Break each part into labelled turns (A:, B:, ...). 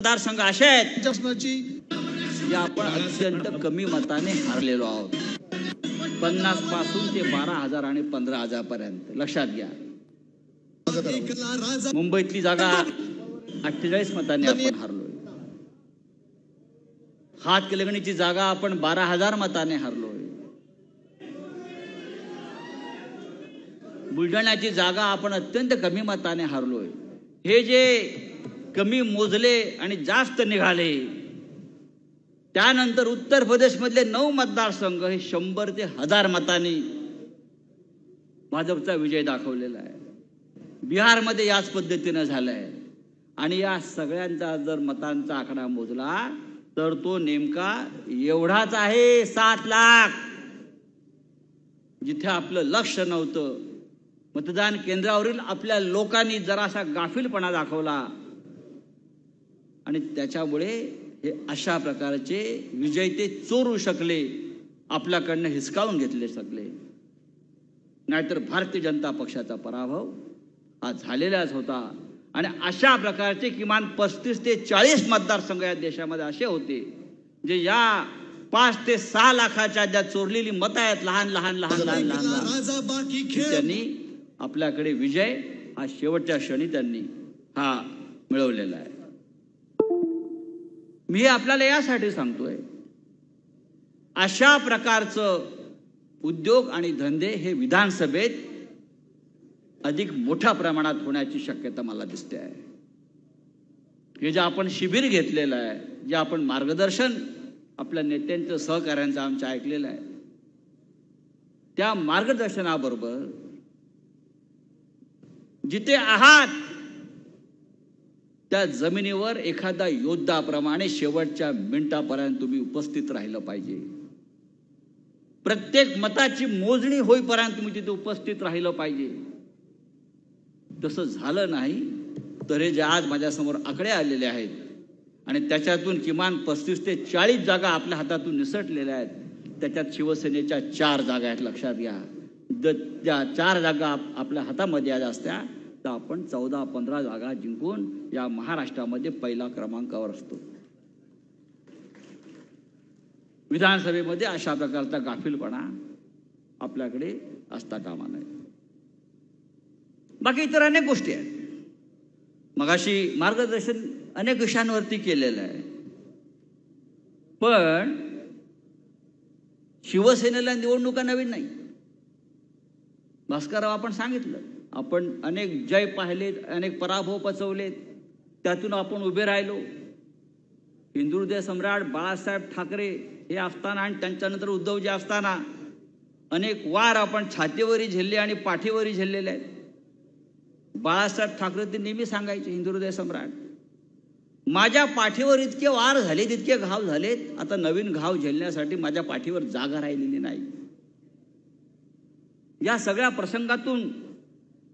A: मतदारसंघ असे आहेत जे आपण अत्यंत कमी मताने हारलेलो आहोत. 50 पासून ते 12,000 आणि 15,000 पर्यंत. लक्षात घ्या. मुंबईतली जागा 48 मतांनी आपण हारलोय. हातकणंगलेची जागा आपण 12,000 मताने हारलोय. बुलढाण्याची जागा आपण अत्यंत कमी मताने हारलोय. हे जे कमी मोजले आणि जास्त निघाले, त्यानंतर उत्तर प्रदेशमधले 9 मतदारसंघ हे 100 ते 1000 मतांनी भाजपचा विजय दाखवलेला आहे. बिहारमध्ये याच पद्धतीनं झालंय. आणि या सगळ्यांचा जर मतांचा आकडा मोजला तर तो नेमका एवढाच आहे, 7 लाख. जिथे आपलं लक्ष नव्हतं, मतदान केंद्रावरील आपल्या लोकांनी जरासा गाफीलपणा दाखवला आणि त्याच्यामुळे हे अशा प्रकारचे विजय ते चोरू शकले, आपल्याकडनं हिसकावून घेतले शकले. नाहीतर भारतीय जनता पक्षाचा पराभव हा झालेलाच होता. आणि अशा प्रकारचे किमान 35 ते 40 मतदारसंघ या देशामध्ये असे होते जे या 5 ते 6 लाखाच्या ज्या चोरलेली मतं आहेत, लहान लहान लहान लहान लहान, त्यांनी आपल्याकडे विजय हा शेवटच्या क्षणी त्यांनी हा मिळवलेला आहे. मी आपल्याला यासाठी सांगतोय, अशा प्रकारचं उद्योग आणि धंदे हे विधानसभेत अधिक मोठ्या प्रमाणात होण्याची शक्यता मला दिसते आहे. हे जे आपण शिबिर घेतलेलं आहे, जे आपण मार्गदर्शन आपल्या नेत्यांचं सहकार्यांचं आमचं ऐकलेलं आहे, त्या मार्गदर्शनाबरोबर जिथे आहात त्या जमिनीवर एखादा योद्धाप्रमाणे शेवटच्या मिनिटापर्यंत तुम्ही उपस्थित राहिलं पाहिजे. प्रत्येक मताची मोजणी होईपर्यंत तुम्ही तिथे उपस्थित राहिलं पाहिजे. तसं झालं नाही तर हे जे आज माझ्यासमोर आकडे आलेले आहेत आणि त्याच्यातून किमान 35 ते 40 जागा आपल्या हातातून निसटलेल्या आहेत, त्याच्यात शिवसेनेच्या 4 जागा आहेत. लक्षात घ्या. त्या 4 जागा आपल्या हातामध्ये आल्या असत्या तर आपण 14-15 जागा जिंकून या महाराष्ट्रामध्ये पहिला क्रमांकावर असतो. विधानसभेमध्ये अशा प्रकारचा गाफीलपणा आपल्याकडे असता कामा नये. बाकी इतर अनेक गोष्टी आहेत. मगाशी मार्गदर्शन अनेक विषयांवरती केलेलं आहे. पण शिवसेनेला निवडणुका नवीन नाही. भास्करराव आपण सांगितलं, आपण अनेक जय पाहिलेत, अनेक पराभव पचवलेत, त्यातून आपण उभे राहिलो. हिंदुहृदय सम्राट बाळासाहेब ठाकरे हे असताना आणि त्यांच्यानंतर उद्धवजी असताना अनेक वार आपण छातीवरही झेलले आणि पाठीवरही झेललेले आहेत. बाळासाहेब ठाकरे ते नेहमी सांगायचे, हिंदुहृदय सम्राट, माझ्या पाठीवर इतके वार झालेत, इतके घाव झालेत, आता नवीन घाव झेलण्यासाठी माझ्या पाठीवर जागा राहिलेली नाही. या सगळ्या प्रसंगातून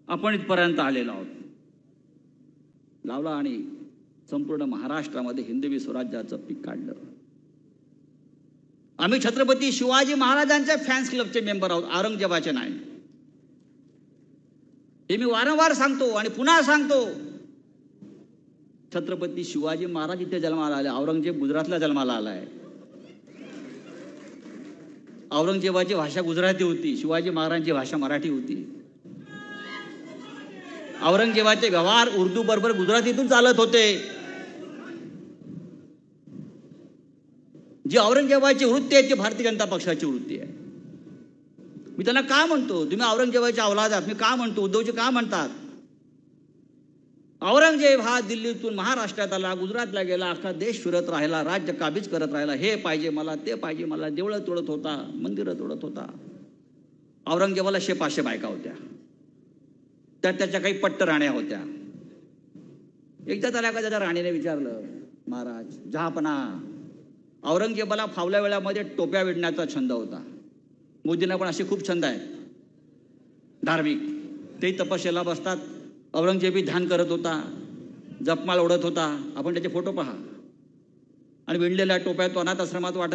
A: आपण इथपर्यंत आलेलो आहोत. लावला आणि संपूर्ण महाराष्ट्रामध्ये हिंदवी स्वराज्याचं पीक काढलं. आम्ही छत्रपती शिवाजी महाराजांच्या फॅन्स क्लबचे मेंबर आहोत, औरंगजेबाचे नाही. हे मी वारंवार सांगतो आणि पुन्हा सांगतो. छत्रपती शिवाजी महाराज इथे जन्माला आले, औरंगजेब गुजरातला जन्माला आलाय. औरंगजेबाची भाषा गुजराती होती, शिवाजी महाराजांची भाषा मराठी होती. औरंगजेबाचे व्यवहार उर्दू बरोबर गुजरातीतून चालत होते. जी औरंगजेबाची वृत्ती आहे ती भारतीय जनता पक्षाची वृत्ती आहे. मी त्यांना का म्हणतो तुम्ही औरंगजेबाच्या औलाद आहात, मी का म्हणतो, उद्धवजी का म्हणतात? औरंगजेब हा दिल्लीतून महाराष्ट्रात आला, गुजरातला गेला, अख्खा देश फिरत राहिला, राज्य काबीज करत राहिला. हे पाहिजे मला, ते पाहिजे मला, देवळं तोडत होता, मंदिरं तोडत होता. औरंगजेबाला 100-500 बायका होत्या, त्याच्या काही पट्ट राण्या होत्या. एकदा त्याच्या राणीने विचारलं, महाराज जहापना, औरंगजेबाला फावल्या वेळामध्ये टोप्या विणण्याचा छंद होता. मोदींना पण असे खूप छंद आहेत धार्मिक. तेही तपस्येला बसतात. औरंगजेबी ध्यान करत होता, जपमाळ ओढत होता. आपण त्याचे फोटो पहा. आणि विणलेल्या टोप्या तो अनाथ आश्रमात वाटत